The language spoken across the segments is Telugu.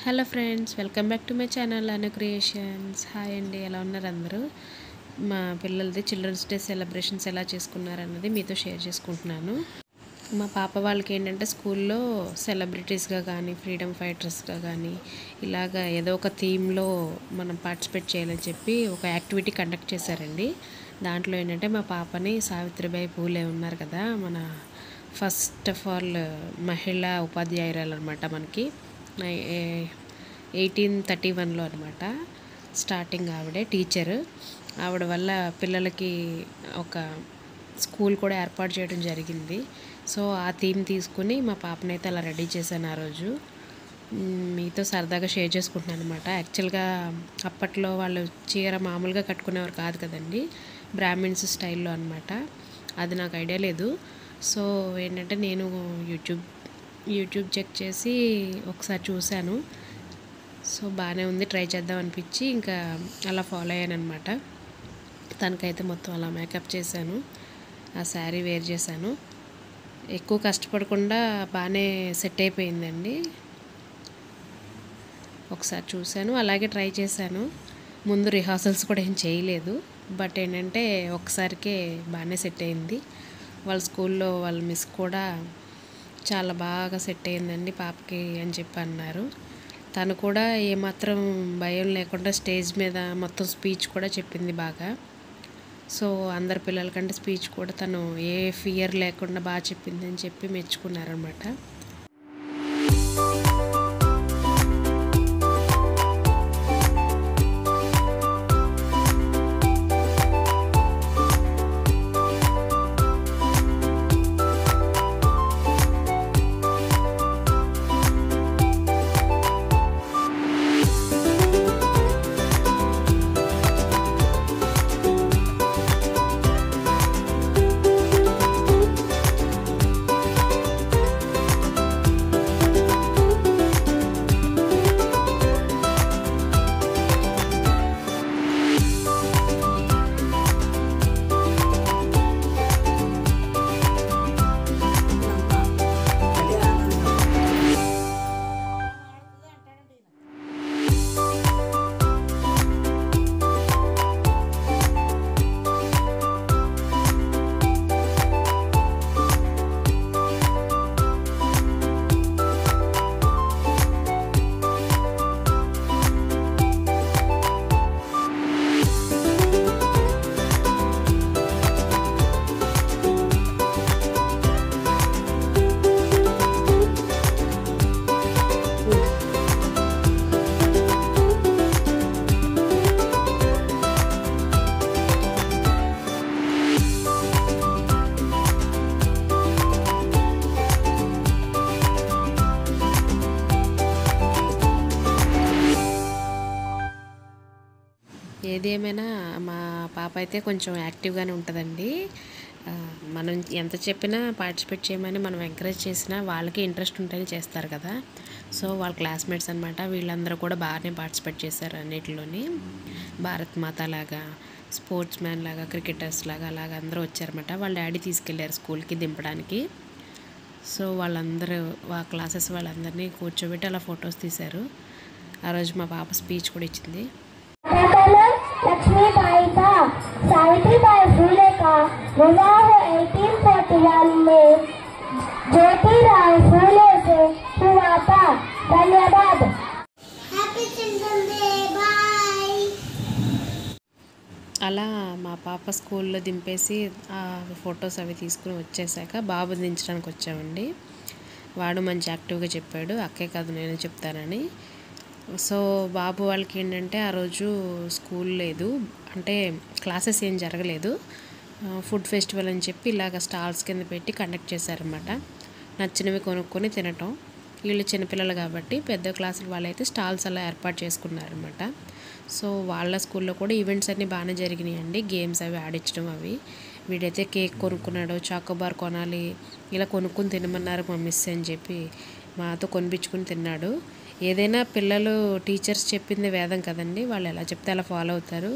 Hello friends, welcome back to my channel Anu creations. Hi అండి, ఎలా ఉన్నారు అందరూ? మా పిల్లలది చిల్డ్రన్స్ డే సెలబ్రేషన్స్ ఎలా చేసుకున్నారు అన్నది మీతో షేర్ చేసుకుంటున్నాను. మా పాప వాళ్ళకి ఏంటంటే స్కూల్లో సెలబ్రిటీస్గా కానీ ఫ్రీడమ్ ఫైటర్స్గా కానీ ఇలాగ ఏదో ఒక థీమ్లో మనం పార్టిసిపేట్ చేయాలని చెప్పి ఒక యాక్టివిటీ కండక్ట్ చేశారండి. దాంట్లో ఏంటంటే మా పాపని సావిత్రిబాయి పూలే ఉన్నారు కదా, మన ఫస్ట్ ఆఫ్ ఆల్ మహిళా ఉపాధ్యాయురాలు అనమాట. మనకి 1831లో అనమాట స్టార్టింగ్. ఆవిడే టీచరు. ఆవిడ వల్ల పిల్లలకి ఒక స్కూల్ కూడా ఏర్పాటు చేయడం జరిగింది. సో ఆ థీమ్ తీసుకుని మా పాపనైతే అలా రెడీ చేశాను ఆ రోజు. మీతో సరదాగా షేర్ చేసుకుంటున్నాను అనమాట. యాక్చువల్గా అప్పట్లో వాళ్ళు చీర మామూలుగా కట్టుకునేవారు కాదు కదండి, బ్రాహ్మిన్స్ స్టైల్లో అనమాట. అది నాకు ఐడియా లేదు. సో ఏంటంటే నేను యూట్యూబ్ చెక్ చేసి ఒకసారి చూశాను. సో బాగానే ఉంది, ట్రై చేద్దాం అనిపించి ఇంకా అలా ఫాలో అయ్యాను అనమాట. తనకైతే మొత్తం అలా మేకప్ చేశాను, ఆ శారీ వేర్ చేశాను. ఎక్కువ కష్టపడకుండా బాగానే సెట్ అయిపోయిందండి. ఒకసారి చూశాను, అలాగే ట్రై చేశాను. ముందు రిహార్సల్స్ కూడా ఏం చేయలేదు, బట్ ఏంటంటే ఒకసారికే బాగానే సెట్ అయింది. వాళ్ళ స్కూల్లో వాళ్ళ మిస్ కూడా చాలా బాగా సెట్ అయిందండి పాపకి అని చెప్పి అన్నారు. తను కూడా ఏమాత్రం భయం లేకుండా స్టేజ్ మీద మొత్తం స్పీచ్ కూడా చెప్పింది బాగా. సో అందరి పిల్లలకంటే స్పీచ్ కూడా తను ఏ ఫియర్ లేకుండా బాగా చెప్పింది అని చెప్పి మెచ్చుకున్నారనమాట. ఏదేమైనా మా పాప అయితే కొంచెం యాక్టివ్గానే ఉంటుందండి. మనం ఎంత చెప్పినా పార్టిసిపేట్ చేయమని మనం ఎంకరేజ్ చేసినా వాళ్ళకి ఇంట్రెస్ట్ ఉంటేనే చేస్తారు కదా. సో వాళ్ళ క్లాస్మేట్స్ అనమాట, వీళ్ళందరూ కూడా బాగానే పార్టిసిపేట్ చేశారు అన్నిటిలోని. భారత్ మాత లాగా, స్పోర్ట్స్ మ్యాన్ లాగా, క్రికెటర్స్ లాగా అలాగ అందరూ వచ్చారన్నమాట. వాళ్ళ డాడీ తీసుకెళ్ళారు స్కూల్కి దింపడానికి. సో వాళ్ళందరూ క్లాసెస్ వాళ్ళందరినీ కూర్చోబెట్టి అలా ఫొటోస్ తీశారు. ఆ రోజు మా పాప స్పీచ్ కూడా ఇచ్చింది. लक्ष्मीबाई का सावित्रीबाई फूले का विवाह 1841 में ज्योतिराव फूले से हुआ था. धन्यवाद. Happy children day. बाय. అలా మా పాప స్కూల్లో దింపేసి ఆ ఫొటోస్ అవి తీసుకుని వచ్చేసాక బాబు దించడానికి వచ్చామండి. వాడు మంచి యాక్టివ్గా చెప్పాడు, అక్కే కాదు నేను చెప్తానని. సో బాబు వాళ్ళకి ఏంటంటే ఆ రోజు స్కూల్ లేదు, అంటే క్లాసెస్ ఏం జరగలేదు. ఫుడ్ ఫెస్టివల్ అని చెప్పి ఇలాగ స్టాల్స్ కింద పెట్టి కండక్ట్ చేశారనమాట. నచ్చినవి కొనుక్కొని తినటం. వీళ్ళు చిన్నపిల్లలు కాబట్టి పెద్ద క్లాసుల వాళ్ళైతే స్టాల్స్ అలా ఏర్పాటు చేసుకున్నారనమాట. సో వాళ్ళ స్కూల్లో కూడా ఈవెంట్స్ అన్నీ బాగానే జరిగినాయండి. గేమ్స్ అవి ఆడించడం అవి. వీడైతే కేక్ కొనుక్కున్నాడు, చాకోబార్ కొనాలి, ఇలా కొనుక్కొని తినమన్నారు మా మిస్ అని చెప్పి మాతో కొనిపించుకుని తిన్నాడు. ఏదైనా పిల్లలు టీచర్స్ చెప్పింది వేదం కదండి, వాళ్ళు ఎలా చెప్తే అలా ఫాలో అవుతారు.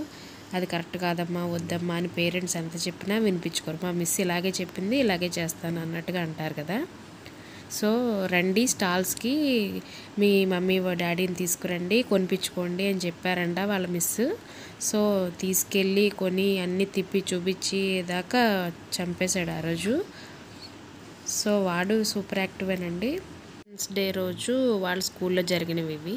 అది కరెక్ట్ కాదమ్మా వద్దమ్మా అని పేరెంట్స్ ఎంత చెప్పినా వినిపించుకోరు. మా మిస్ ఇలాగే చెప్పింది, ఇలాగే చేస్తాను అన్నట్టుగా అంటారు కదా. సో రండి స్టాల్స్కి, మీ మమ్మీ డాడీని తీసుకురండి, కొనిపించుకోండి అని చెప్పారంట వాళ్ళ మిస్. సో తీసుకెళ్ళి కొని అన్నీ తిప్పి చూపించి దాకా చంపేశాడు ఆ రోజు. సో వాడు సూపర్ యాక్టివేనండి. డే రోజు వాళ్ళ స్కూల్లో జరిగినవి ఇవి.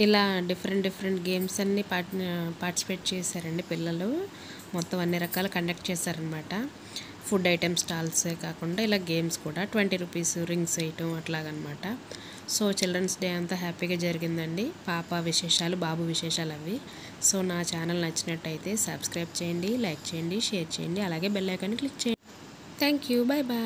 ఇలా డిఫరెంట్ గేమ్స్ అన్నీ పార్టిసిపేట్ చేశారండి పిల్లలు. మొత్తం అన్ని రకాలు కండక్ట్ చేశారనమాట. ఫుడ్ ఐటమ్స్ స్టాల్సే కాకుండా ఇలా గేమ్స్ కూడా 20 రూపీస్ రింగ్స్ వేయటం అట్లాగనమాట. సో చిల్డ్రన్స్ డే అంతా హ్యాపీగా జరిగిందండి. పాప విశేషాలు, బాబు విశేషాలు అవి. సో నా ఛానల్ నచ్చినట్టయితే సబ్స్క్రైబ్ చేయండి, లైక్ చేయండి, షేర్ చేయండి, అలాగే బెల్ ఐకాన్ని క్లిక్ చేయండి. Thank you, bye bye.